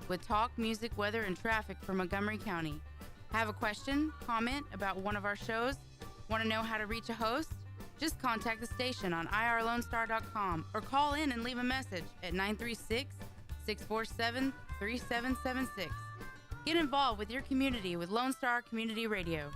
with talk, music, weather, and traffic for Montgomery County. Have a question, comment about one of our shows? Want to know how to reach a host? Just contact the station on irlonestar.com or call in and leave a message at 936-647-3776. Get involved with your community with Lone Star Community Radio.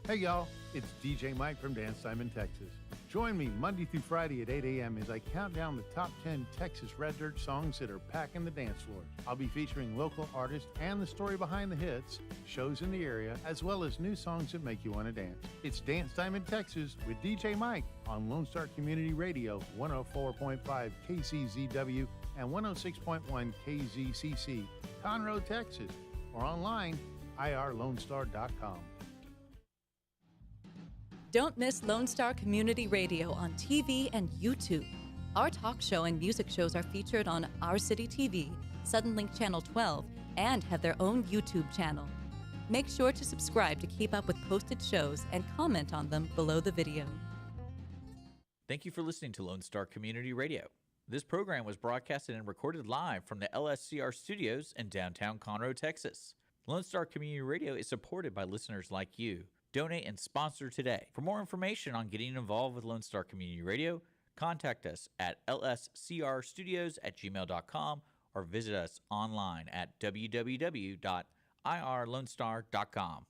Hey y'all, it's DJ Mike from Dance Time in Texas. Join me Monday through Friday at 8 a.m. as I count down the top 10 Texas Red Dirt songs that are packing the dance floor. I'll be featuring local artists and the story behind the hits, shows in the area, as well as new songs that make you want to dance. It's Dance Time in Texas with DJ Mike on Lone Star Community Radio, 104.5 KCZW and 106.1 KZCC, Conroe, Texas, or online, irlonestar.com. Don't miss Lone Star Community Radio on TV and YouTube. Our talk show and music shows are featured on Our City TV, Suddenlink Channel 12, and have their own YouTube channel. Make sure to subscribe to keep up with posted shows and comment on them below the video. Thank you for listening to Lone Star Community Radio. This program was broadcasted and recorded live from the LSCR studios in downtown Conroe, Texas. Lone Star Community Radio is supported by listeners like you. Donate and sponsor today. For more information on getting involved with Lone Star Community Radio, contact us at lscrstudios@gmail.com or visit us online at www.irlonestar.com.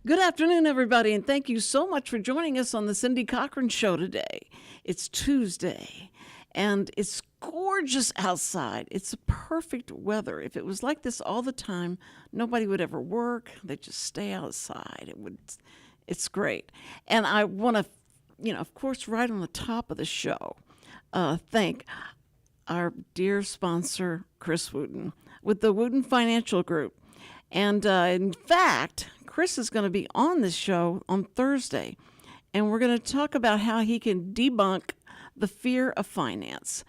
Good afternoon, everybody, and thank you so much for joining us on the Cindy Cochran Show today. It's Tuesday, and it's gorgeous outside. It's perfect weather. If it was like this all the time, nobody would ever work. They'd just stay outside. It's great. And I want to, of course, right on the top of the show, thank our dear sponsor, Chris Wootton, with the Wootton Financial Group. And in fact, Chris is going to be on this show on Thursday, and we're going to talk about how he can debunk the fear of finance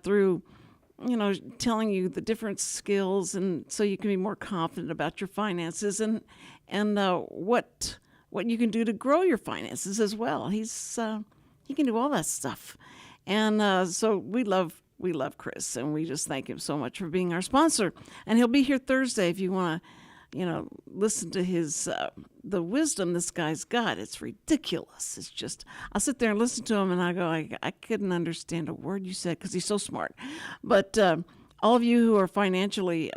through, telling you the different skills, and so you can be more confident about your finances and what you can do to grow your finances as well. He can do all that stuff, and so we love Chris, and we just thank him so much for being our sponsor. And he'll be here Thursday if you want to, listen to his the wisdom this guy's got. It's ridiculous. It's just, I'll sit there and listen to him, and I go, I couldn't understand a word you said because he's so smart. But all of you who are financially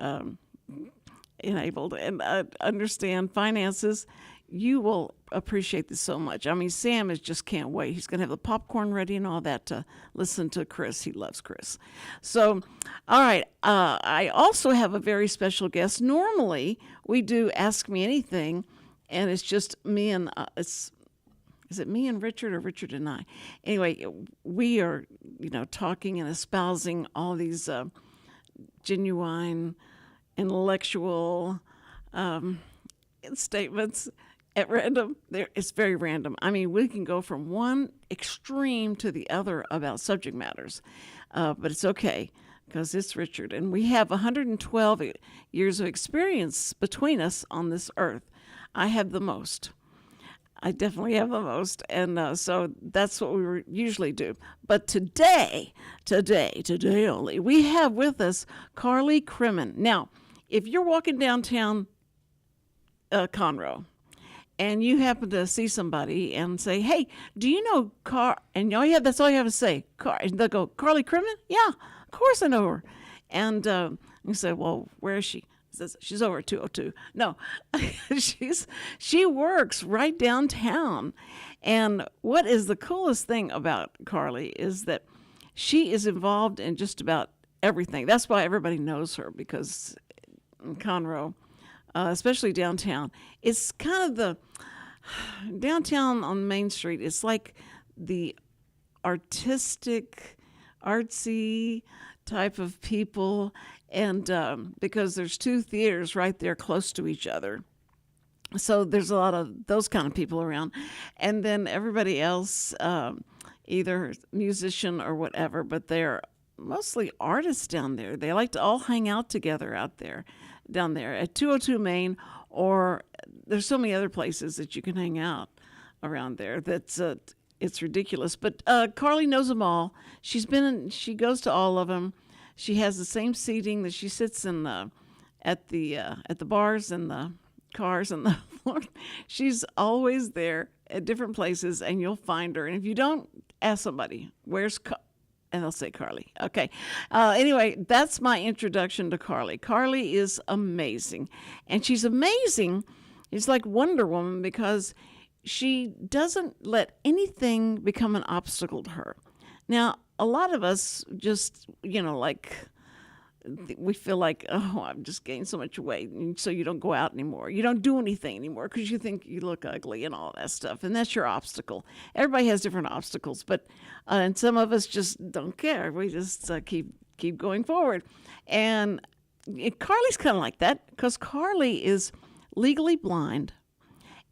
enabled and understand finances, you will appreciate this so much. I mean, Sam just can't wait. He's going to have the popcorn ready and all that to listen to Chris. He loves Chris. So, all right. I also have a very special guest. Normally, we do Ask Me Anything, and it's just me and is it me and Richard or Richard and I? Anyway, we are, talking and espousing all these genuine, intellectual statements at random. It's very random. I mean, we can go from one extreme to the other about subject matters, but it's okay because it's Richard, and we have 112 years of experience between us on this earth. I have the most. I definitely have the most, and so that's what we usually do. But today only, we have with us Carley Cremin. Now, if you're walking downtown Conroe, and you happen to see somebody and say, "Hey, do you know And that's all you have to say. And they'll go, "Carley Cremin? Yeah, of course I know her." And you say, "Well, where is she?" Says she's over at 202. No, she works right downtown. And what is the coolest thing about Carley is that she is involved in just about everything. That's why everybody knows her, because in Conroe, especially downtown, it's kind of the downtown on Main Street. It's like the artistic, artsy type of people, and because there's two theaters right there close to each other. So there's a lot of those kind of people around. And then everybody else, either musician or whatever, but they're mostly artists down there. They like to all hang out together down there at 202 Main, or there's so many other places that you can hang out around there. It's ridiculous. But Carley knows them all. She goes to all of them. She has the same seating that she sits in at the bars and the cars and the floor. She's always there at different places, and you'll find her. And if you don't, ask somebody, and they'll say Carley. Okay. Anyway, that's my introduction to Carley. Carley is amazing. And she's amazing. It's like Wonder Woman because she doesn't let anything become an obstacle to her. Now, a lot of us just, we feel like, oh, I've just gained so much weight, and so you don't go out anymore. You don't do anything anymore because you think you look ugly and all that stuff, and that's your obstacle. Everybody has different obstacles, but and some of us just don't care. We just keep going forward. And Carley's kind of like that because Carley is legally blind,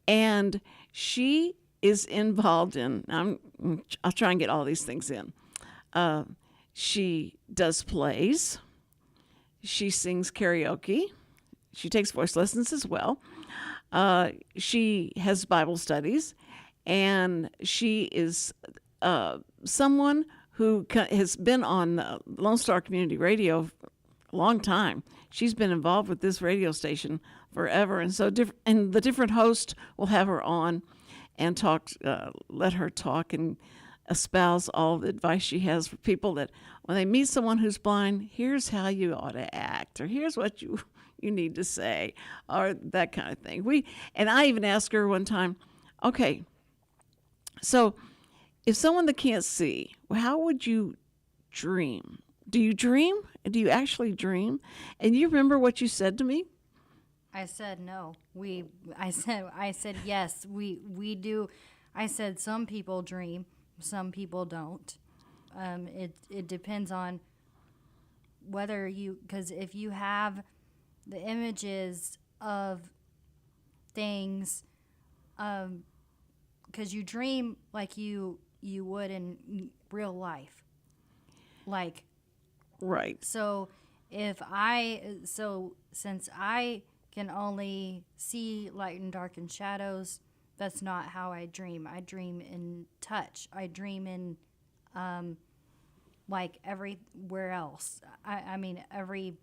and she is involved in. I'll try and get all these things in. She does plays. She sings karaoke. She takes voice lessons as well. She has Bible studies, and she is someone who has been on Lone Star Community Radio a long time. She's been involved with this radio station forever, and so the different hosts will have her on and talk, let her talk and espouse all the advice she has for people that when they meet someone who's blind, here's how you ought to act, or here's what you need to say, or that kind of thing. And I even asked her one time, okay, so if someone that can't see, how would you dream? Do you dream? Do you actually dream? And you remember what you said to me? I said no. I said yes. We do. I said some people dream. Some people don't. It depends on whether because if you have the images of things, because you dream like you would in real life, like right. So since I can only see light and dark and shadows. That's not how I dream. I dream in touch. I dream in, like everywhere else. I mean, every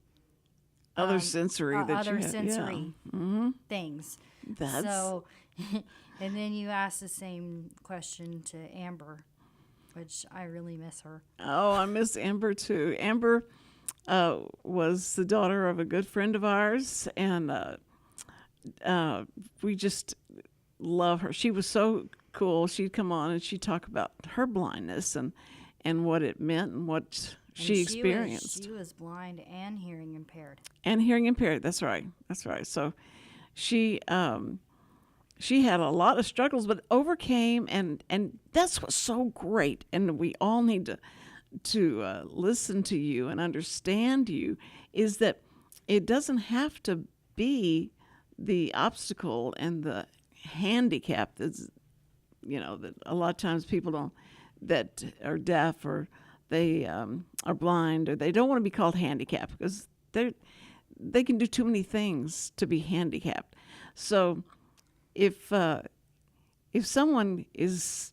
other sensory that other you have. sensory Mm-hmm. things. That's So, and then you ask the same question to Amber, which I really miss her. Oh, I miss Amber too. Amber was the daughter of a good friend of ours, and we just love her. She was so cool. She'd come on and she'd talk about her blindness and what it meant and what she experienced. She was blind and hearing impaired. And hearing impaired. That's right. So she had a lot of struggles, but overcame, and that's what's so great. And we all need to listen to you and understand you, is that it doesn't have to be the obstacle and the handicap that's, that a lot of times people don't, that are deaf or they are blind, or they don't want to be called handicapped because they can do too many things to be handicapped. So if someone is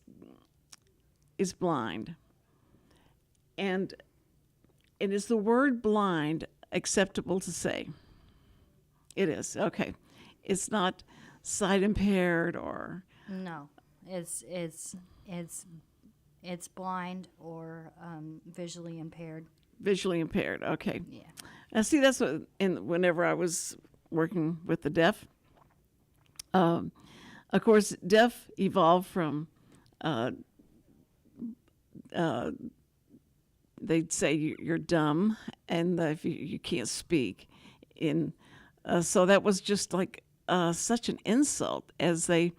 blind, and is the word blind acceptable to say? It is. Okay. It's not sight impaired or no. It's blind or visually impaired. Visually impaired. Okay. Yeah. Now see, that's what whenever I was working with the deaf, of course, deaf evolved from they'd say you're dumb and if you can't speak. So that was just like such an insult as they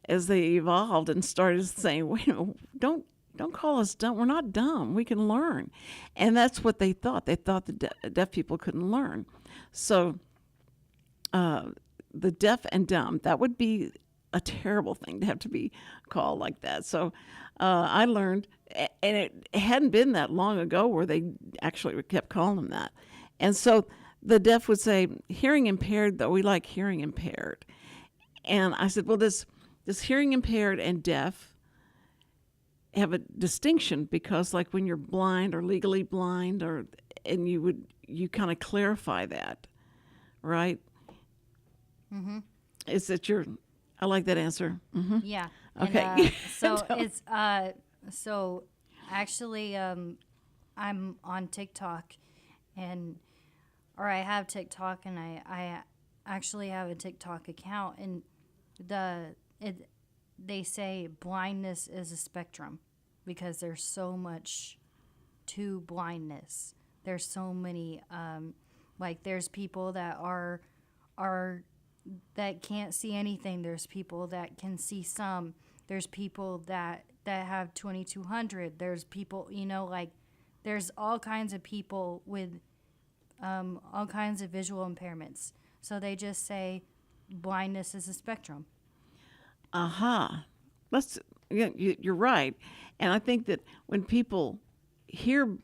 evolved and started saying, wait a minute, Don't call us dumb. We're not dumb. We can learn. And that's what they thought. They thought the deaf people couldn't learn. So the deaf and dumb, that would be a terrible thing to have to be called like that. So I learned, and it hadn't been that long ago where they actually kept calling them that. And so the deaf would say, hearing impaired, though, we like hearing impaired. And I said, well, does hearing impaired and deaf have a distinction? Because like when you're blind or legally blind, and you kind of clarify that, right? Mm-hmm. Is that I like that answer. Mm-hmm. Yeah. Okay. And, so it's so actually I'm on TikTok or I have TikTok, and I actually have a TikTok account, and they say blindness is a spectrum because there's so much to blindness. There's so many like there's people that are that can't see anything. There's people that can see some. There's people that have 2200. There's people, like there's all kinds of people with all kinds of visual impairments. So they just say blindness is a spectrum. Aha. You're right. And I think that when people hear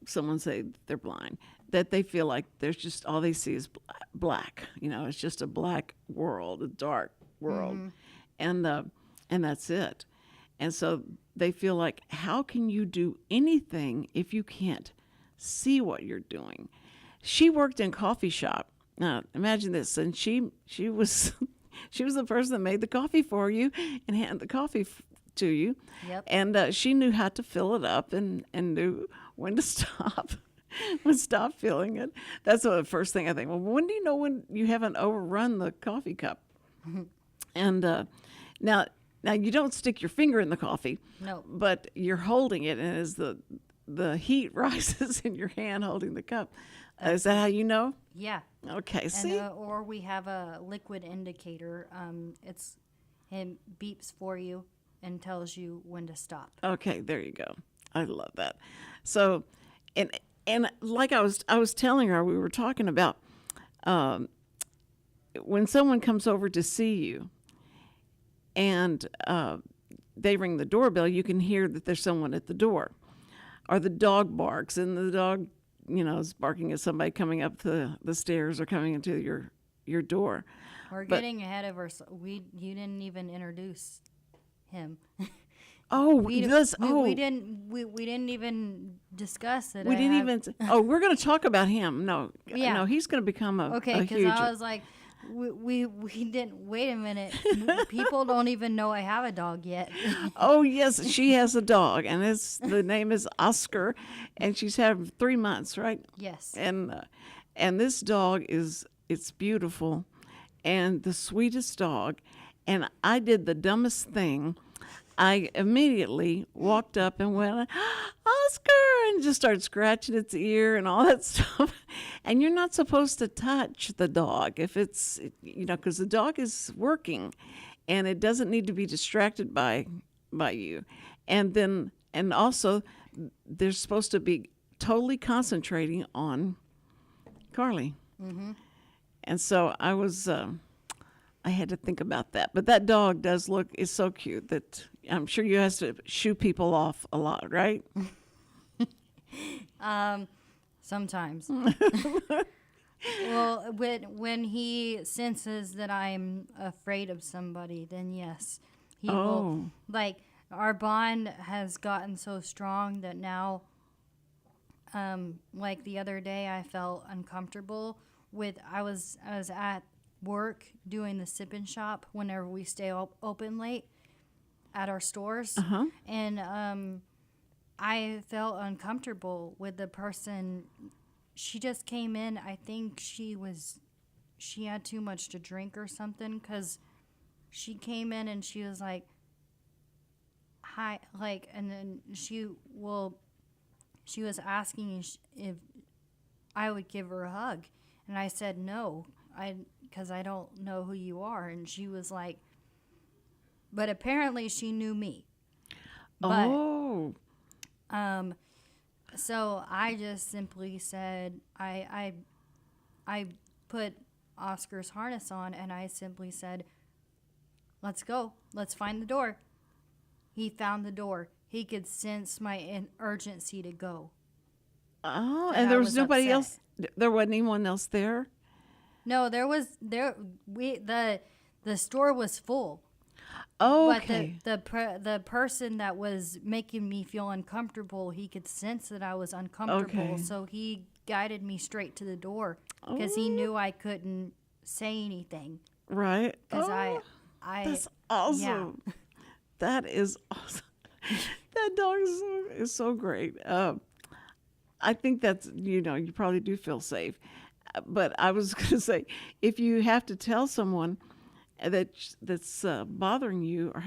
someone say they're blind, that they feel like there's just all they see is black. It's just a black world, a dark world, mm-hmm. And that's it. And so they feel like, how can you do anything if you can't see what you're doing? She worked in a coffee shop. Now imagine this, and she was she was the person that made the coffee for you and handed the coffee to you. Yep. And she knew how to fill it up and knew when to stop. Stop filling it. That's the first thing I think. Well, when do you know when you haven't overrun the coffee cup? Mm-hmm. And now you don't stick your finger in the coffee. No. But you're holding it, and as the heat rises in your hand holding the cup, is that how you know? Yeah. Okay. And, see. Or we have a liquid indicator. It beeps for you and tells you when to stop. Okay. There you go. I love that. So, and like I was telling her, we were talking about when someone comes over to see you and they ring the doorbell, you can hear that there's someone at the door. Or the dog barks, and the dog, is barking at somebody coming up the stairs or coming into your door. We're getting ahead of ourselves. You didn't even introduce him. Oh, we didn't even discuss it. We're going to talk about him. No, he's going to become a okay. Because huge. I was like, we didn't. Wait a minute. People don't even know I have a dog yet. Oh yes, she has a dog, and the name is Oscar, and she's had 3 months, right? Yes. And this dog it's beautiful, and the sweetest dog, and I did the dumbest thing. I immediately walked up and went, Oscar, and just started scratching its ear and all that stuff. And you're not supposed to touch the dog if it's, because the dog is working and it doesn't need to be distracted by you. And also they're supposed to be totally concentrating on Carley. Mm-hmm. And so I had to think about that. But that dog is so cute that I'm sure you have to shoo people off a lot, right? Sometimes. Well, when he senses that I'm afraid of somebody, then yes, he will. Like, our bond has gotten so strong that now, like the other day, I felt uncomfortable I was at work doing the sip and shop whenever we stay open late at our stores. Uh-huh. And I felt uncomfortable with the person. She just came in. I think she had too much to drink or something, because she came in and she was like, hi, like, and then she was asking if I would give her a hug, and I said no, because I don't know who you are. And she was like, but apparently she knew me. But Oh. so I just simply said I put Oscar's harness on and I simply said, "Let's go. Let's find the door." He found the door. He could sense my urgency to go. Oh, But and I there was was nobody upset. else. There wasn't anyone else there. No, the store was full. Okay. But the person that was making me feel uncomfortable, he could sense that I was uncomfortable, Okay. so he guided me straight to the door because he knew I couldn't say anything Right. because Oh, I that's awesome. That is awesome. That dog is so great. I think that's, you probably do feel safe. But I was going to say, if you have to tell someone that's bothering you or,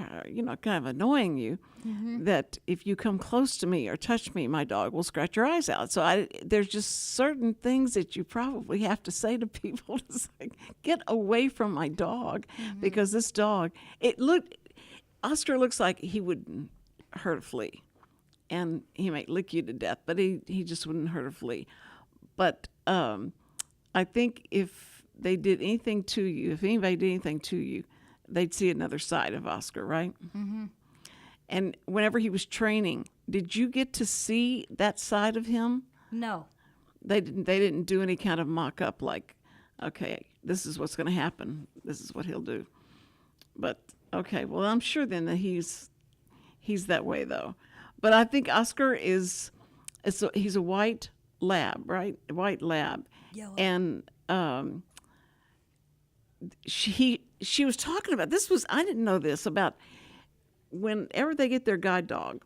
kind of annoying you, that if you come close to me or touch me, my dog will scratch your eyes out. So there's just certain things that you probably have to say to people. It's like, get away from my dog, because this dog, Oscar looks like he would hurt a flea, and he might lick you to death, but he just wouldn't hurt a flea. But I think if they did anything to you, if anybody did anything to you, they'd see another side of Oscar, right? Mm-hmm. And whenever he was training, did you get to see that side of him? no. They didn't do any kind of mock-up like, okay, this is what's going to happen. This is what he'll do. But, okay, well, I'm sure then that he's that way, though. But I think Oscar he's a white lab, right? White lab. Yellow. And she was talking about, I didn't know this, about whenever they get their guide dog,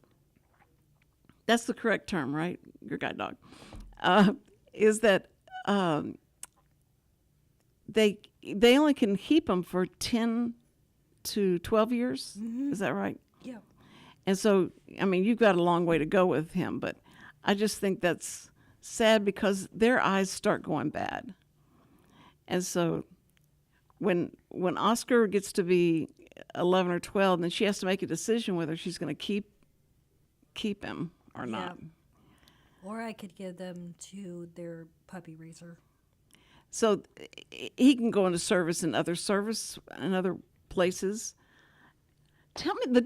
that's the correct term, right? Your guide dog. Is that they only can keep them for 10 to 12 years. Mm-hmm. Is that right? Yeah. And so, I mean, you've got a long way to go with him, but I just think that's sad because their eyes start going bad. And so when Oscar gets to be 11 or 12, then she has to make a decision whether she's going to keep him or not. Or I could give them to their puppy raiser. So he can go into service in other places. Tell me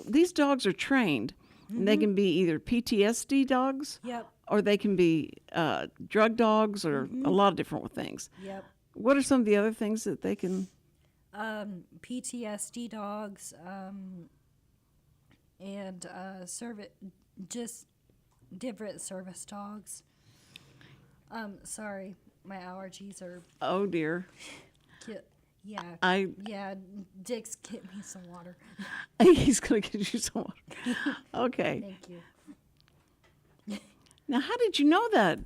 these dogs are trained, and they can be either PTSD dogs, Yep. or they can be drug dogs, or a lot of different things. Yep. What are some of the other things that they can? PTSD dogs, and just different service dogs. Sorry, my allergies are. Oh dear. Yeah. Dick's get me some water. He's gonna get you some water. Okay. Thank you. Now, how did you know that,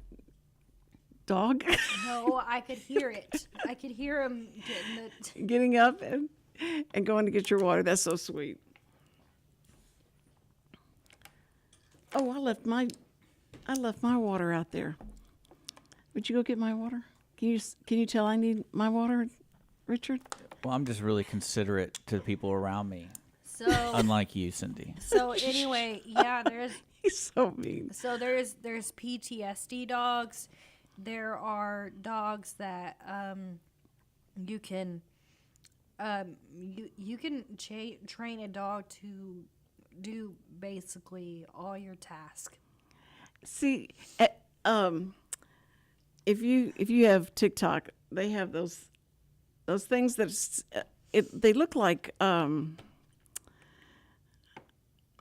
dog? No, I could hear it. I could hear him getting it. Getting up and going to get your water. That's so sweet. Oh, I left my water out there. Would you go get my water? Can you tell I need my water, Richard? Well, I'm just really considerate to the people around me, So unlike you, Cindy. so anyway, yeah, He's so mean. So there's PTSD dogs. There are dogs that you can train a dog to do basically all your tasks. See, if you have TikTok, they have those things that they look like I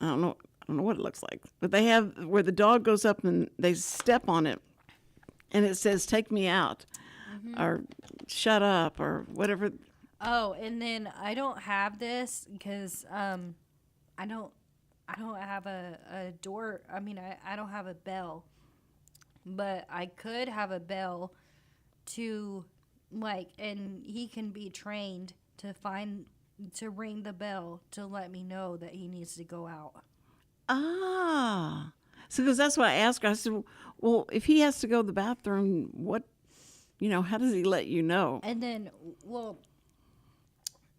don't know what it looks like, but they have where the dog goes up and they step on it, and it says "Take me out," or "Shut up," or whatever. Oh, and then I don't have this because I don't have a door. I mean, I don't have a bell, but I could have a bell to and he can be trained to ring the bell to let me know that he needs to go out. Ah, so because that's what I asked her. I said, well, if he has to go to the bathroom, how does he let you know? And then,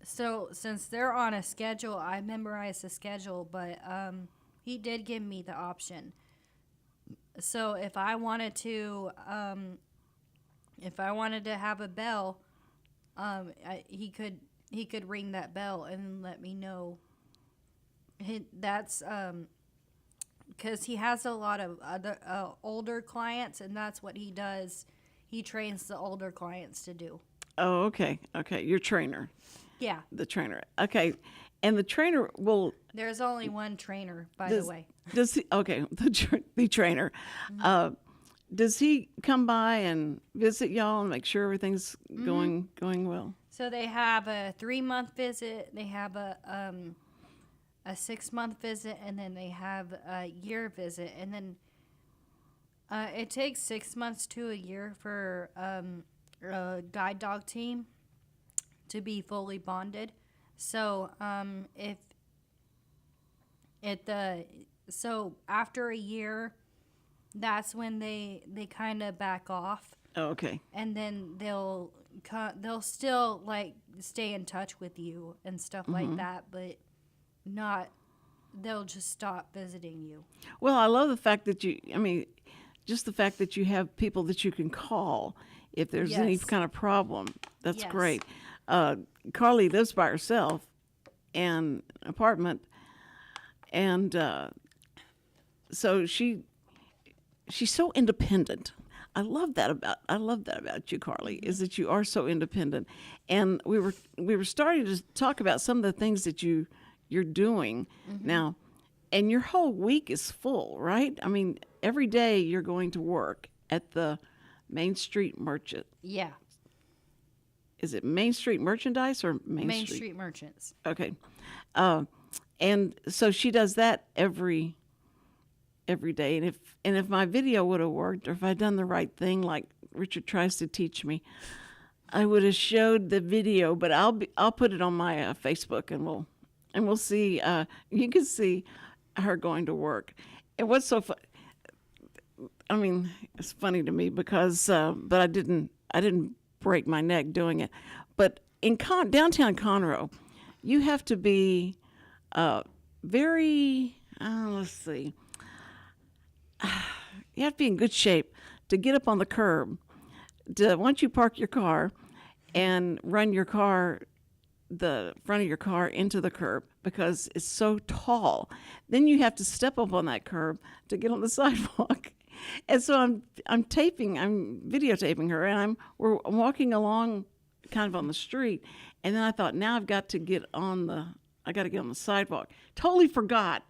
So since they're on a schedule, I memorized the schedule, but he did give me the option. So if I wanted to have a bell, he could ring that bell and let me know. That's because he has a lot of other older clients, and that's what he does. He trains the older clients to do. Oh, okay. Okay. Your trainer. Yeah. The trainer. Okay. And the trainer will. There's only one trainer, by the way. Does he? Okay. The trainer. Does he come by and visit y'all and make sure everything's going well? So they have a 3-month visit. They have a 6-month visit, and then they have a year visit, and then it takes 6 months to a year for a guide dog team to be fully bonded. So so after a year, that's when they kind of back off. Oh, okay. And then they'll still like stay in touch with you and stuff like that, but they'll just stop visiting you. Well, I love the fact that just the fact that you have people that you can call if there's any Yes. kind of problem. That's Yes. great. Carley lives by herself in an apartment, and so she's so independent. I love that about you, Carley, is that you are so independent. And we were starting to talk about some of the things that you're doing now, and your whole week is full, right? I mean, every day you're going to work at the Main Street Merchant. Yeah. Is it Main Street Merchandise or Main Street Merchants. Okay. And so she does that every day. And if my video would have worked, or if I'd done the right thing, like Richard tries to teach me, I would have showed the video. But I'll put it on my Facebook, and we'll see. You can see her going to work. And what's so fun? I mean, it's funny to me because, but I didn't break my neck doing it. But in downtown Conroe, you have to be very. Let's see. You have to be in good shape to get up on the curb. Once you park your car and run your car, the front of your car into the curb, because it's so tall. Then you have to step up on that curb to get on the sidewalk. And so I'm videotaping her, and we're walking along kind of on the street. And then I thought, now I got to get on the sidewalk. Totally forgot.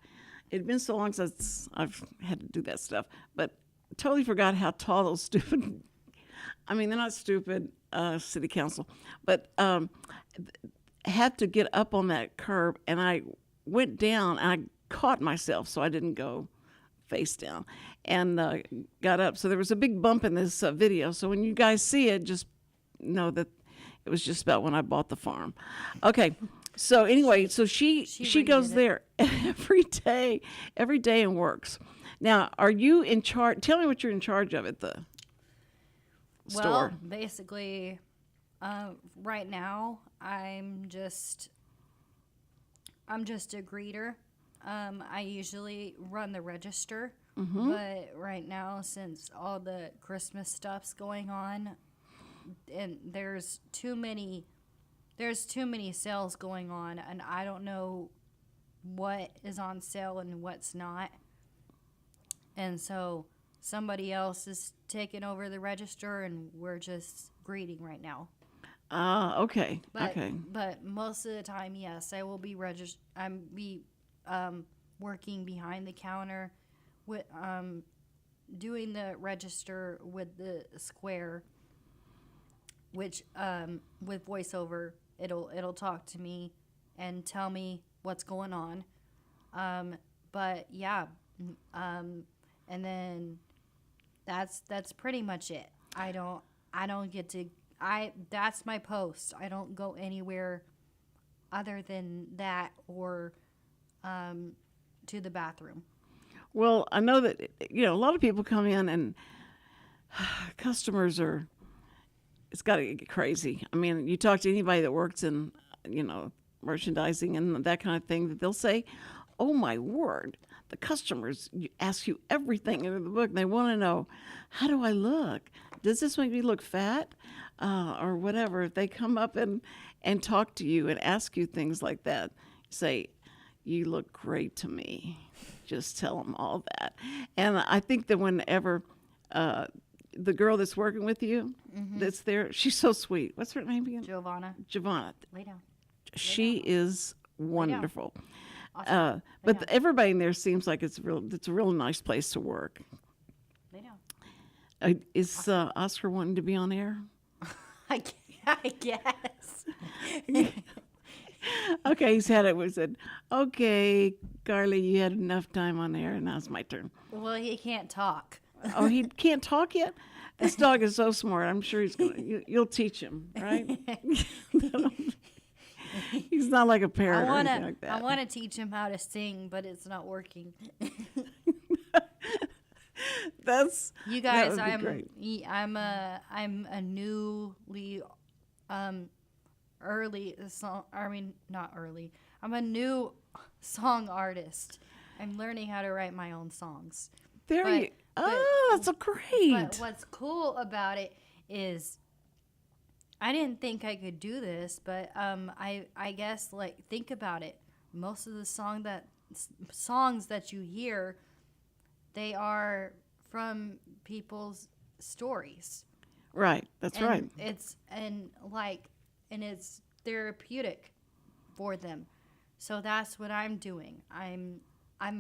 It had been so long since I've had to do that stuff, but totally forgot how tall those stupid, I mean, they're not stupid, city council, but had to get up on that curb, and I went down, and I caught myself so I didn't go face down, and got up. So there was a big bump in this video. So when you guys see it, just know that it was just about when I bought the farm. Okay. So anyway, so she goes there every day and works. Now, are you in charge? Tell me what you're in charge of at the store. Well, basically, right now I'm just a greeter. I usually run the register, but right now, since all the Christmas stuff's going on, and there's too many sales going on, and I don't know what is on sale and what's not. And so somebody else is taking over the register, and we're just greeting right now. Okay. Okay. But most of the time, yes, I will be working behind the counter with doing the register with the square, which with voiceover, it'll talk to me and tell me what's going on. But yeah, and then that's pretty much it. I don't get to. That's my post. I don't go anywhere other than that, or to the bathroom. Well, I know that a lot of people come in, and customers it's got to get crazy. I mean, you talk to anybody that works in merchandising and that kind of thing, that they'll say, "Oh my word, the customers ask you everything in the book. They want to know, how do I look? Does this make me look fat, or whatever?" If they come up and talk to you and ask you things like that, say, "You look great to me." Just tell them all that. And I think that whenever the girl that's working with you, that's there, she's so sweet. What's her name again? Giovanna. Lay down. She is wonderful. Awesome. But everybody in there seems like it's a real nice place to work. Lay down. Is Oscar wanting to be on air? I guess. Okay, he's had it. We said, "Okay, Carly, you had enough time on air, and now it's my turn." Well, he can't talk. Oh, he can't talk yet? This dog is so smart. I'm sure he's going. You'll teach him, right? He's not like a parrot or anything like that. I want to teach him how to sing, but it's not working. You guys. I'm a newly early song. I mean, not early. I'm a new song artist. I'm learning how to write my own songs. That's so great. But what's cool about it is, I didn't think I could do this, but I guess, like, think about it. Most of the songs that you hear, they are from people's stories. Right. That's right. It's therapeutic for them. So that's what I'm doing. I'm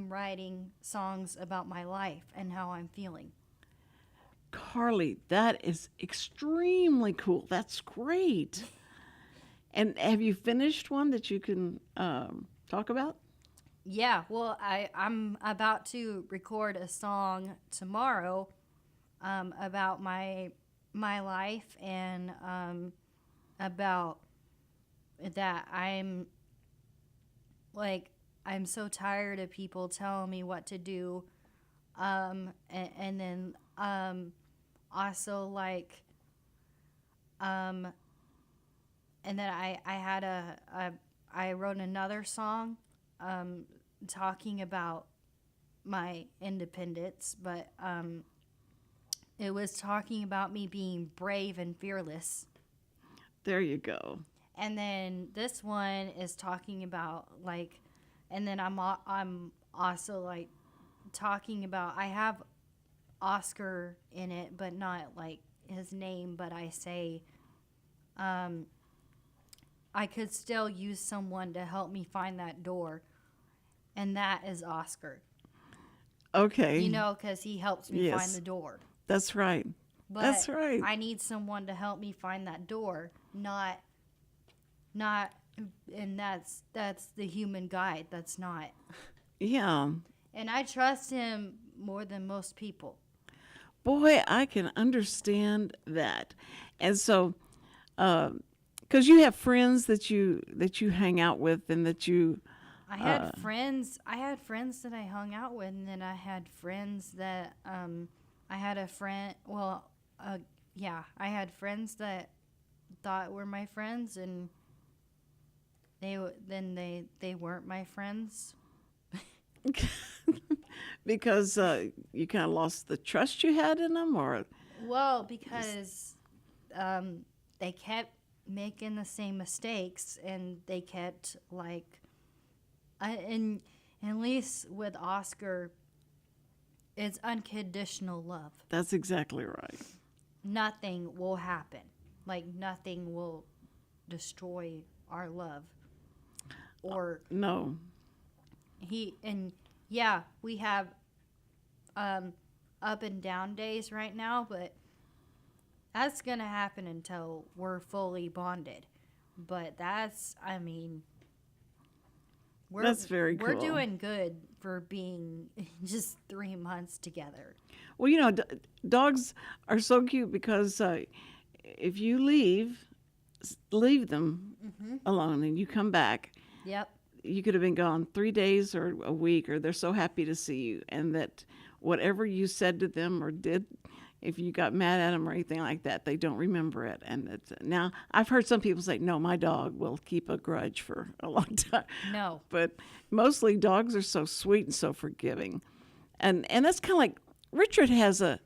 writing songs about my life and how I'm feeling. Carly, that is extremely cool. That's great. And have you finished one that you can talk about? Yeah, well, I'm about to record a song tomorrow about my life, and about that I'm so tired of people telling me what to do, and then also, like, and then I wrote another song talking about my independence, but it was talking about me being brave and fearless. There you go. And then this one is talking about, like, and then I'm also, like, talking about, I have Oscar in it, but not like his name, but I say I could still use someone to help me find that door, and that is Oscar. Okay. Because he helps me find the door. That's right. But that's right. I need someone to help me find that door, not, and that's the human guide. That's not. Yeah. And I trust him more than most people. Boy, I can understand that. And so, because you have friends that you hang out with, and that you. I had friends that I hung out with, and then I had friends that I had a friend. Well, I had friends that thought were my friends, and they weren't my friends. Because you kind of lost the trust you had in them, or? Well, because they kept making the same mistakes, and they kept, like, and at least with Oscar, it's unconditional love. That's exactly right. Nothing will happen. Like, nothing will destroy our love. Or no. We have up and down days right now, but that's going to happen until we're fully bonded. But that's very cool. We're doing good for being just 3 months together. Well, dogs are so cute because if you leave them alone and you come back. Yep. You could have been gone 3 days or a week, or they're so happy to see you, and that whatever you said to them or did, if you got mad at them or anything like that, they don't remember it. And now I've heard some people say, no, my dog will keep a grudge for a long time. No. But mostly dogs are so sweet and so forgiving. And that's kind of like Richard has a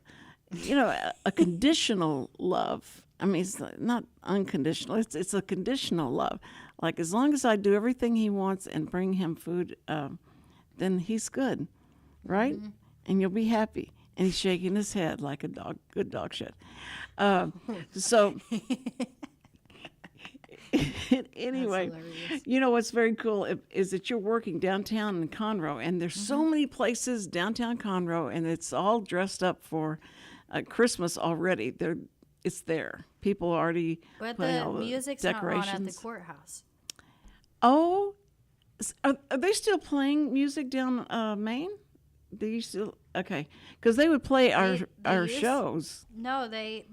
conditional love. I mean, it's not unconditional. It's a conditional love. Like, as long as I do everything he wants and bring him food, then he's good, right? Mm-hmm. And you'll be happy. And he's shaking his head like a good dog should. So anyway, you know what's very cool is that you're working downtown in Conroe, and there's so many places downtown Conroe, and it's all dressed up for Christmas already. It's there. People already But putting the all the music's decorations. not on at the courthouse. Oh, are they still playing music down Maine? Do you still because they would play our used- shows. No, they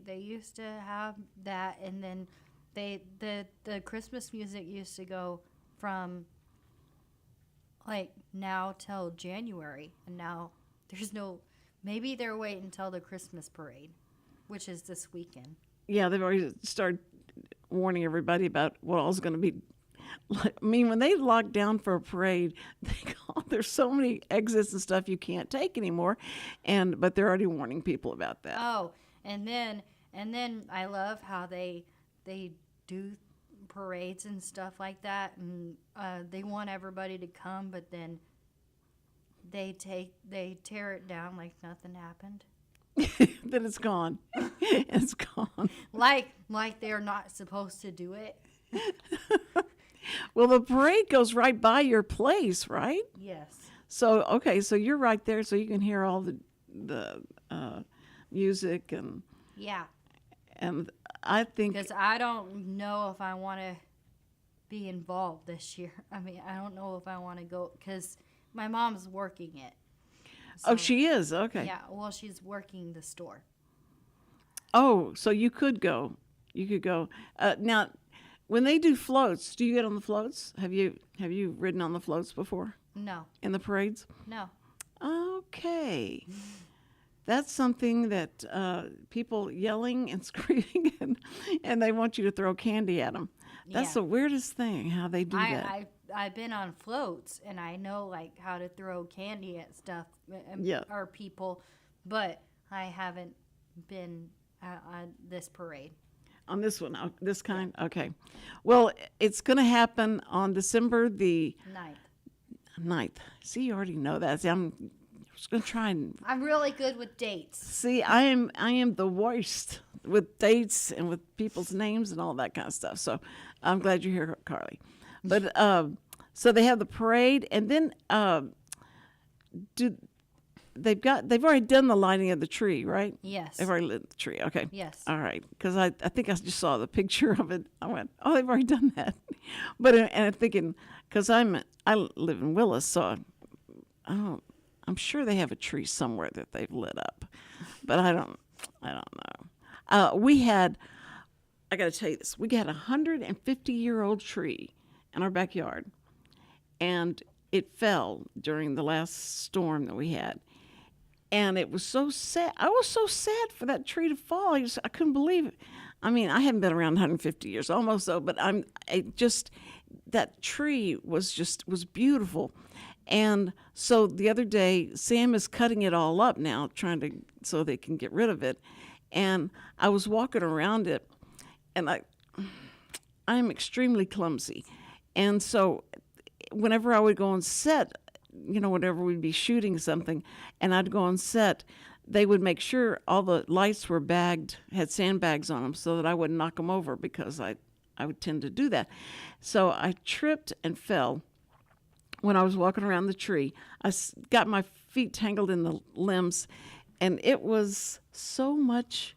used to have that, and then the Christmas music used to go from like now till January, and now there's no. Maybe they're waiting until the Christmas parade, which is this weekend. Yeah, they've already started warning everybody about what all's going to be. I mean, when they lock down for a parade, there's so many exits and stuff you can't take anymore, but they're already warning people about that. Oh, and then I love how they do parades and stuff like that, and they want everybody to come, but then they tear it down like nothing happened. Then it's gone. It's gone. Like they're not supposed to do it. Well, the parade goes right by your place, right? Yes. So you're right there, so you can hear all the music and Yeah. And I think because I don't know if I want to be involved this year. I mean, I don't know if I want to go because my mom's working it. So, she is okay. Yeah. Well, she's working the store. Oh, so you could go. You could go. Now, when they do floats, do you get on the floats? Have you ridden on the floats before? No. In the parades? No. Okay. That's something that people yelling and screaming, and they want you to throw candy at them. That's the weirdest thing, how they do that. I've been on floats, and I know like how to throw candy at stuff or people, but I haven't been on this parade. On this one, this kind? Okay. Well, it's going to happen on December the 9th. See, you already know that. See, I'm just going to try and... I'm really good with dates. See, I am the worst with dates and with people's names and all that kind of stuff. So I'm glad you're here, Carly. But so they have the parade, and then they've already done the lighting of the tree, right? Yes. They've already lit the tree. Okay. Yes. All right. Because I think I just saw the picture of it. I went, oh, they've already done that. But and I'm thinking, because I live in Willis, so I'm sure they have a tree somewhere that they've lit up, but I don't know. We had, I got to tell you this, we got a 150-year-old tree in our backyard, and it fell during the last storm that we had. And it was so sad. I was so sad for that tree to fall. I couldn't believe it. I mean, I haven't been around 150 years, almost though, but that tree was beautiful. And so the other day, Sam is cutting it all up now, so they can get rid of it. And I was walking around it, and I am extremely clumsy. And so whenever I would go on set, whenever we'd be shooting something, and I'd go on set, they would make sure all the lights were had sandbags on them so that I wouldn't knock them over, because I would tend to do that. So I tripped and fell when I was walking around the tree. I got my feet tangled in the limbs, and it was so much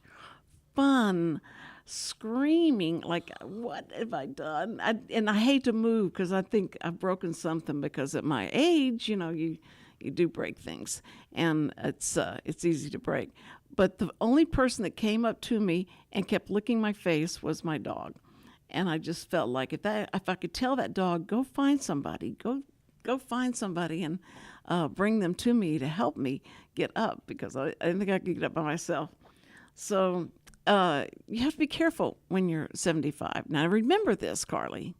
fun screaming like, what have I done? And I hate to move because I think I've broken something, because at my age, you do break things, and it's easy to break. But the only person that came up to me and kept licking my face was my dog. And I just felt like if I could tell that dog, go find somebody, go find somebody. And bring them to me to help me get up because I didn't think I could get up by myself. So you have to be careful when you're 75. Now remember this, Carly.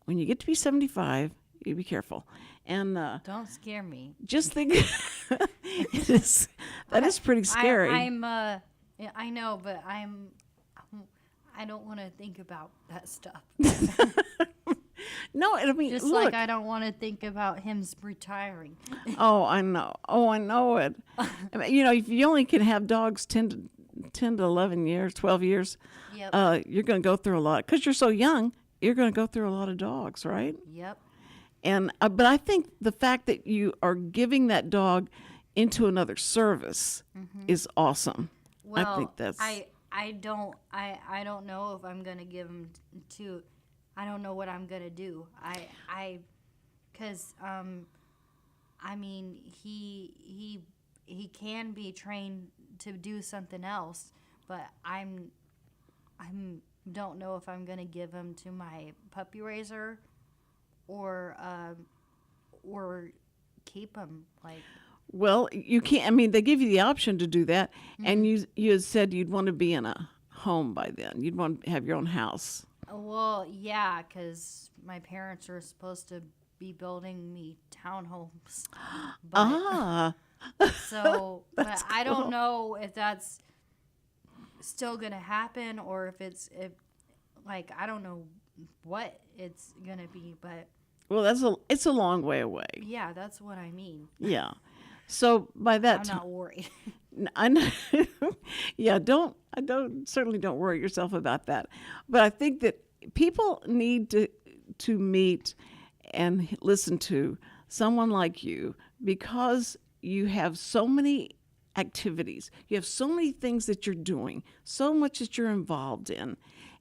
When you get to be 75, you be careful. And Don't scare me. just think that is pretty scary. I know, but I don't want to think about that stuff. No, I mean, Just look. like I don't want to think about him retiring. Oh, I know. Oh, I know it. I mean, you know, if you only can have dogs 10 to 11 years, 12 years, Yep. you're going to go through a lot. Because you're so young, you're going to go through a lot of dogs, right? Yep. And but I think the fact that you are giving that dog into another service is awesome. Well, I think that's I don't know if I'm gonna give him to. I don't know what I'm gonna do. Because I mean he can be trained to do something else, but I'm don't know if I'm gonna give him to my puppy raiser or keep him like. well, you can't. I mean, they give you the option to do that, and you had said you'd want to be in a home by then. You'd want to have your own house. Well, yeah, because my parents are supposed to be building me townhomes. But, so, but I don't know if that's still going to happen or if like, I don't know what it's going to be, but Well, it's a long way away. yeah, that's what I mean. Yeah. So by that I'm time, not worried. I know. Yeah, certainly don't worry yourself about that. But I think that people need to meet and listen to someone like you because you have so many activities. You have so many things that you're doing, so much that you're involved in,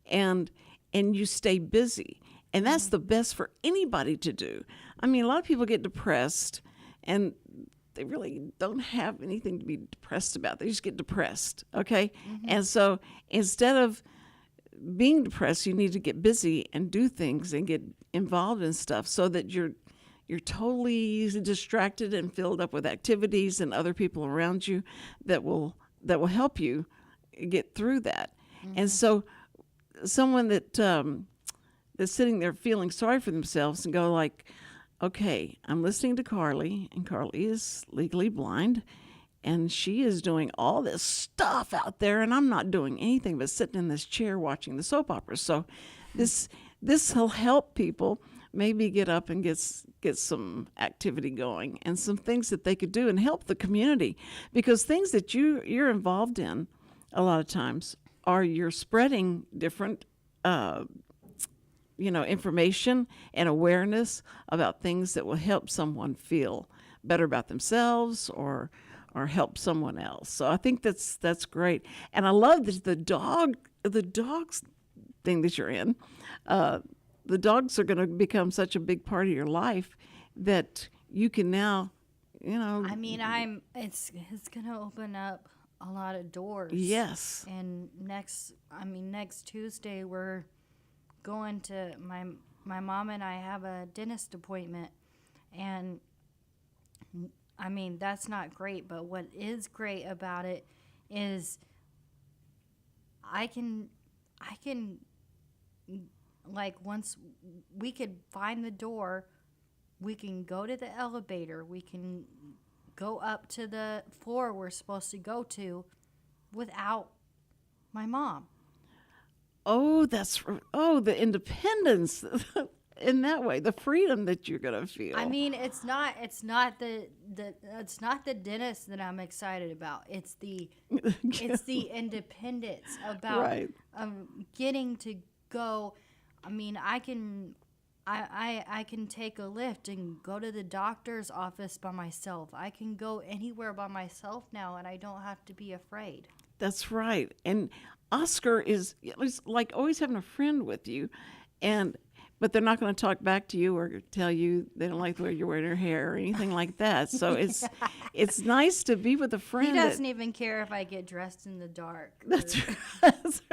and you stay busy. And that's the best for anybody to do. I mean, a lot of people get depressed and they really don't have anything to be depressed about. They just get depressed, okay? And so instead of being depressed, you need to get busy and do things and get involved in stuff so that you're totally distracted and filled up with activities and other people around you that will help you get through that. And so someone that's sitting there feeling sorry for themselves and go like, okay, I'm listening to Carly, and Carly is legally blind, and she is doing all this stuff out there, and I'm not doing anything but sitting in this chair watching the soap operas. So this will help people maybe get up and get some activity going and some things that they could do and help the community, because things that you're involved in a lot of times are you're spreading different information and awareness about things that will help someone feel better about themselves or help someone else. So I think that's great. And I love the dogs thing that you're in. The dogs are going to become such a big part of your life that you can now, I mean, it's going to open up a lot of doors. Yes. And next Tuesday we're going to my mom and I have a dentist appointment, and I mean that's not great, but what is great about it is I can like once we could find the door, we can go to the elevator, we can go up to the floor we're supposed to go to without my mom. Oh, the independence in that way, the freedom that you're going to feel. I mean, it's not the dentist that I'm excited about. It's the independence about Right. Getting to go. I mean, I can take a lift and go to the doctor's office by myself. I can go anywhere by myself now, and I don't have to be afraid. That's right. And Oscar is like always having a friend with you, but they're not going to talk back to you or tell you they don't like the way you're wearing your hair or anything like that. So it's nice to be with a friend. He doesn't even care if I get dressed in the dark. That's right.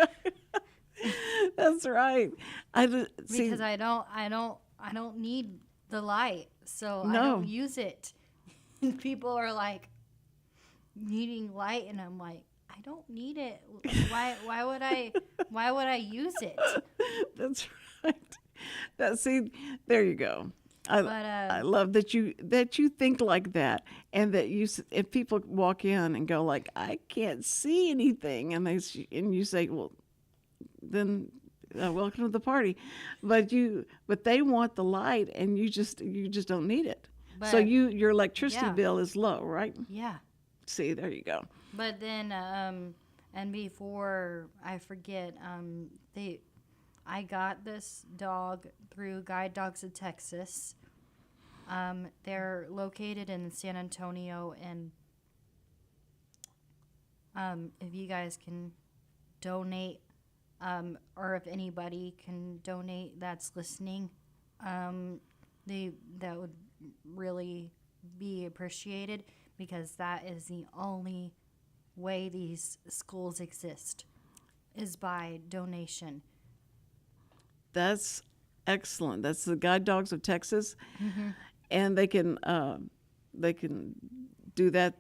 That's right. Because I don't need the light, so I No. don't use it. And people are like needing light, and I'm like, I don't need it. Why would I use it? That's right. See, there you go. I love that you think like that, and that if people walk in and go like, I can't see anything, and you say, well, then welcome to the party, but they want the light, and you just don't need it. So your electricity bill is low, right? Yeah. See, there you go. But then, and before I forget, I got this dog through Guide Dogs of Texas. They're located in San Antonio, and if you guys can donate, or if anybody can donate that's listening, that would really be appreciated, because that is the only way these schools exist, is by donation. That's excellent. That's the Guide Dogs of Texas, and they can do that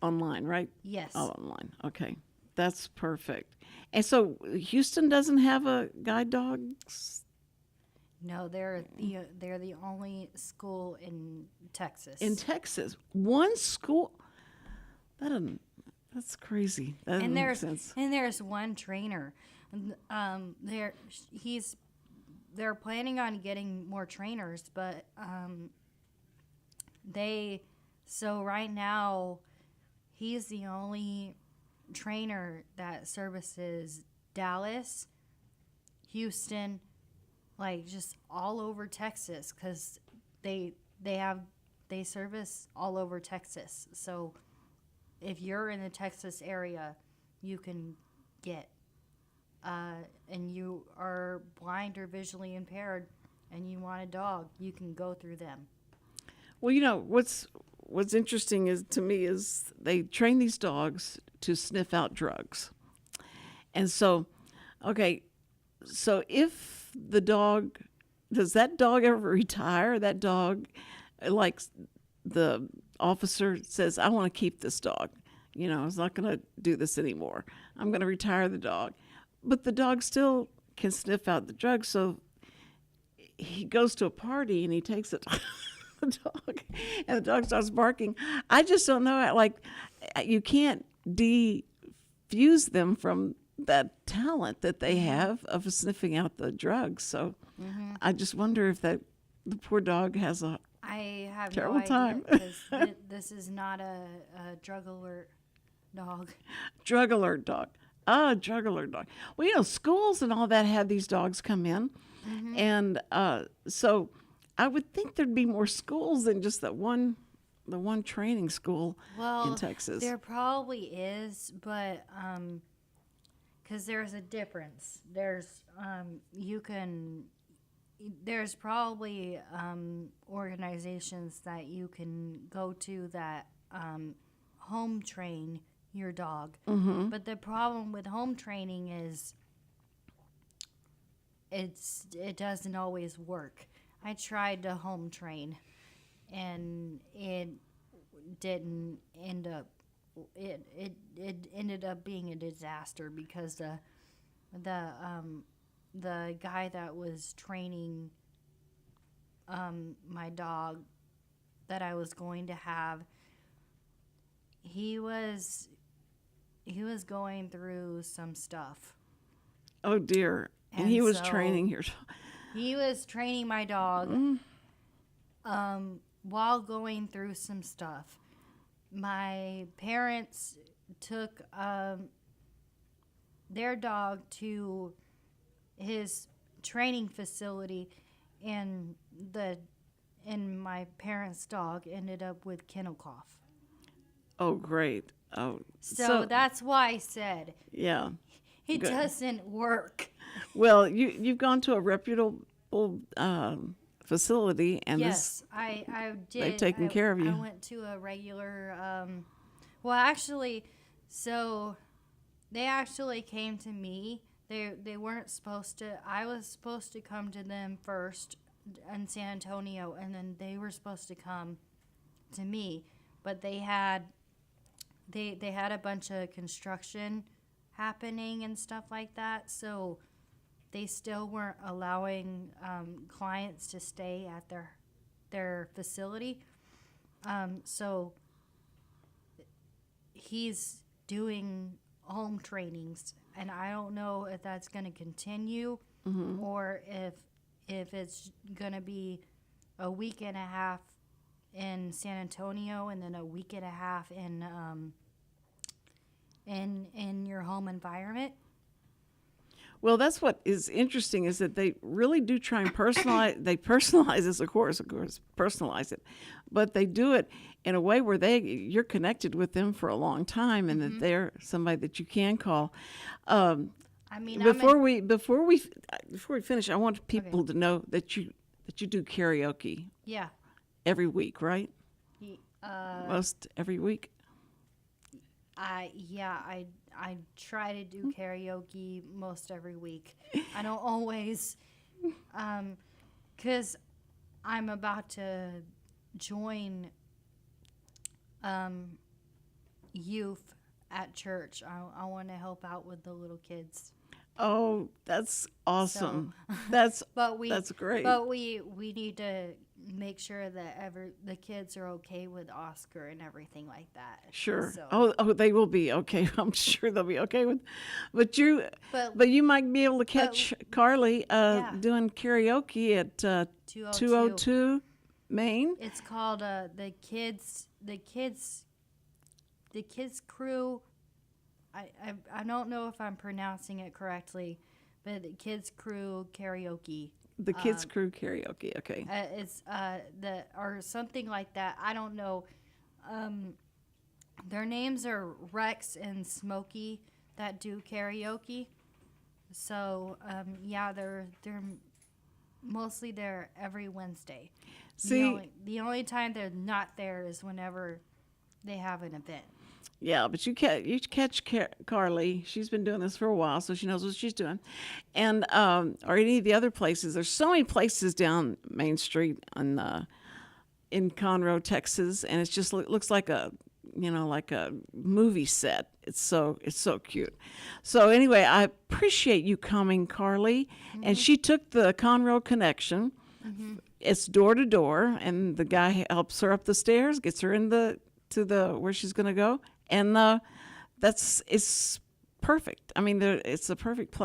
online, right? Yes. Oh, online. Okay, that's perfect. And so Houston doesn't have a Guide Dogs. No, they're the only school in Texas. In Texas, one school. That's crazy. That doesn't make sense. And there's one trainer. They're planning on getting more trainers, but right now he's the only trainer that services Dallas, Houston, like just all over Texas, because they service all over Texas. So if you're in the Texas area, you can get and you are blind or visually impaired and you want a dog, you can go through them. Well, what's interesting to me is they train these dogs to sniff out drugs. And so, so if does that dog ever retire? That dog, like the officer says, I want to keep this dog. I was not going to do this anymore. I'm going to retire the dog. But the dog still can sniff out the drugs. So he goes to a party and he takes it. The dog, and the dog starts barking. I just don't know. Like, you can't defuse them from that talent that they have of sniffing out the drugs. So I just wonder if the poor dog has a terrible time. Because this is not a drug alert dog. Drug alert dog. Drug alert dog. Well, schools and all that have these dogs come in, and so I would think there'd be more schools than just the one training school in Texas. There probably is, but because there's a difference. There's probably organizations that you can go to that home train your dog. But the problem with home training is it doesn't always work. I tried to home train, and it didn't end up. It ended up being a disaster, because the guy that was training my dog that I was going to have, he was going through some stuff. Oh dear! And he was training your. He was training my dog while going through some stuff. My parents took their dog to his training facility, and my parents' dog ended up with kennel cough. Oh, great. Oh, so that's why I said, yeah, it doesn't work. Well, you've gone to a reputable facility, and yes, I did. They've taken care of you. I went to a regular. Well, actually, so they actually came to me. They weren't supposed to. I was supposed to come to them first in San Antonio, and then they were supposed to come to me. but they had a bunch of construction happening and stuff like that, so they still weren't allowing clients to stay at their facility. So he's doing home trainings, and I don't know if that's going to continue or if it's going to be a week and a half in San Antonio and then a week and a half in your home environment. Well, that's what is interesting is that they really do try and personalize. They personalize this, of course, personalize it, but they do it in a way where you're connected with them for a long time, and that they're somebody that you can call. I mean, before we finish, I want people to know that you do karaoke. Yeah. Every week, right? Most every week. I try to do karaoke most every week. I don't always, because I'm about to join youth at church. I want to help out with the little kids. Oh, that's awesome. So, that's great. But we need to make sure that the kids are okay with Oscar and everything like that. Sure. So. Oh, they will be okay. I'm sure they'll be okay with. But you might be able to catch Carley doing karaoke at 202 Main. It's called the kids crew. I don't know if I'm pronouncing it correctly, but the Kids Crew Karaoke. The Kids Crew Karaoke, okay. It's or something like that. I don't know. Their names are Rex and Smokey that do karaoke. So they're mostly there every Wednesday. See, the only time they're not there is whenever they have an event. Yeah, but you catch Carley. She's been doing this for a while, so she knows what she's doing. And or any of the other places. There's so many places down Main Street in Conroe, Texas, and it just looks like a movie set. It's so cute. So anyway, I appreciate you coming, Carley. Mm-hmm. And she took the Conroe connection. Mm-hmm. It's door to door, and the guy helps her up the stairs, gets her to the where she's going to go. And it's perfect. I mean, it's a perfect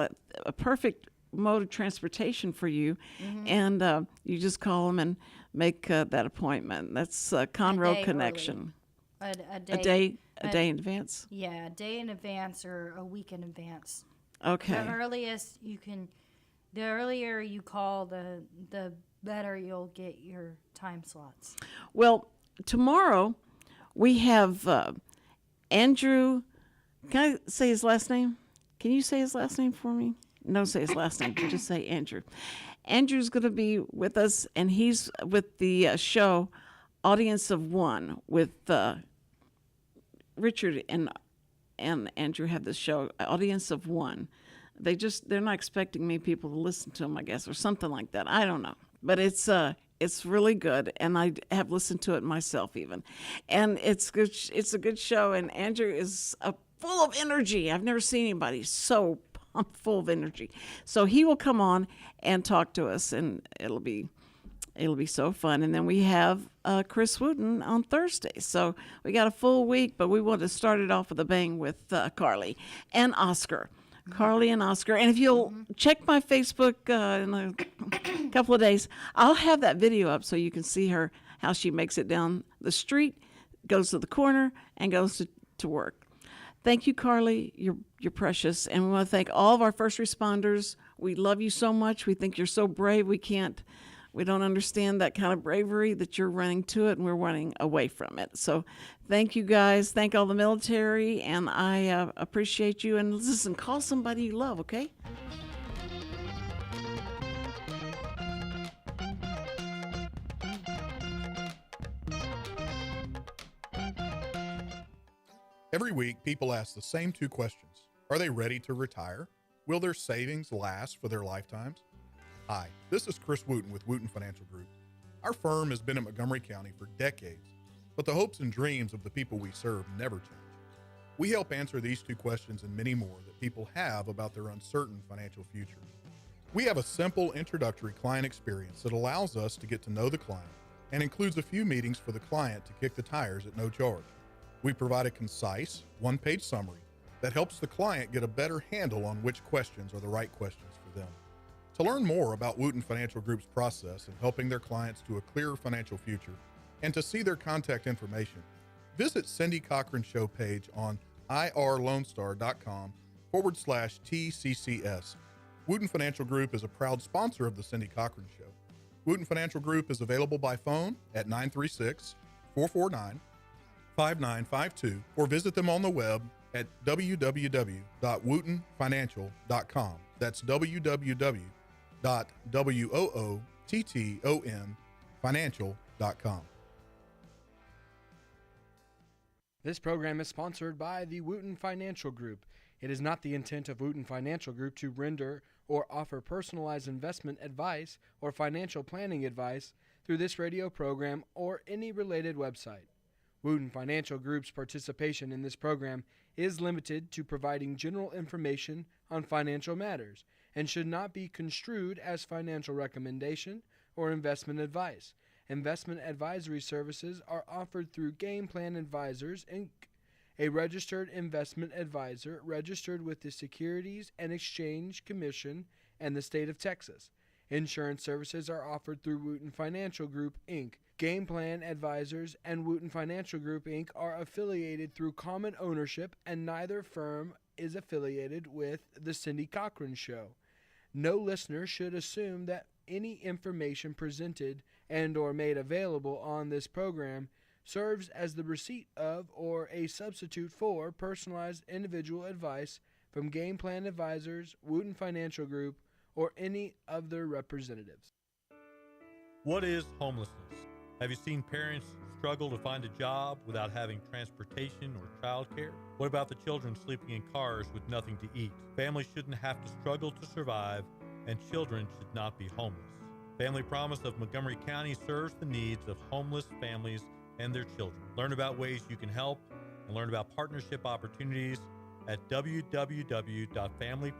mode of transportation for you. Mm-hmm. And you just call them and make that appointment. That's Conroe Connection. A day in advance. Yeah, a day in advance or a week in advance. Okay. The earlier you call, the better you'll get your time slots. Well, tomorrow we have Andrew. Can I say his last name? Can you say his last name for me? No, say his last name. Just say Andrew. Andrew's going to be with us, and he's with the show Audience of One with Richard and Andrew have the show Audience of One. They're not expecting people to listen to them, I guess, or something like that. I don't know, but it's really good, and I have listened to it myself even, and it's good. It's a good show, and Andrew is full of energy. I've never seen anybody so pumped, full of energy. So he will come on and talk to us, and it'll be so fun. And then we have Chris Wootton on Thursday. So we got a full week, but we want to start it off with a bang with Carley and Oscar. Carley and Oscar. And if you'll check my Facebook in a couple of days, I'll have that video up so you can see how she makes it down the street, goes to the corner, and goes to work. Thank you, Carley. You're precious. And we want to thank all of our first responders. We love you so much. We think you're so brave. We don't understand that kind of bravery that you're running to it, and we're running away from it. So thank you, guys. Thank all the military, and I appreciate you. And listen, call somebody you love, okay? Every week, people ask the same two questions. Are they ready to retire? Will their savings last for their lifetimes? Hi, this is Chris Wootton with Wootton Financial Group. Our firm has been in Montgomery County for decades. but the hopes and dreams of the people we serve never change. We help answer these two questions and many more that people have about their uncertain financial future. We have a simple introductory client experience that allows us to get to know the client and includes a few meetings for the client to kick the tires at no charge. We provide a concise, one-page summary that helps the client get a better handle on which questions are the right questions for them. To learn more about Wootton Financial Group's process in helping their clients to a clearer financial future and to see their contact information, visit Cindy Cochran's show page on irlonestar.com/TCCS. Wootton Financial Group is a proud sponsor of the Cindy Cochran Show. Wootton Financial Group is available by phone at 936-449-5952 or visit them on the web at www.woottonfinancial.com. That's www.woottonfinancial.com. This program is sponsored by the Wootton Financial Group. It is not the intent of Wootton Financial Group to render or offer personalized investment advice or financial planning advice through this radio program or any related website. Wootton Financial Group's participation in this program is limited to providing general information on financial matters and should not be construed as financial recommendation or investment advice. Investment advisory services are offered through Game Plan Advisors, Inc., a registered investment advisor registered with the Securities and Exchange Commission and the state of Texas. Insurance services are offered through Wootton Financial Group, Inc. Game Plan Advisors and Wootton Financial Group, Inc. are affiliated through common ownership, and neither firm is affiliated with The Cindy Cochran Show. No listener should assume that any information presented and or made available on this program serves as the receipt of or a substitute for personalized individual advice from Game Plan Advisors, Wootton Financial Group, or any of their representatives. What is homelessness? Have you seen parents struggle to find a job without having transportation or childcare? What about the children sleeping in cars with nothing to eat? Families shouldn't have to struggle to survive, and children should not be homeless. Family Promise of Montgomery County serves the needs of homeless families and their children. Learn about ways you can help and learn about partnership opportunities at www.familypromise.org.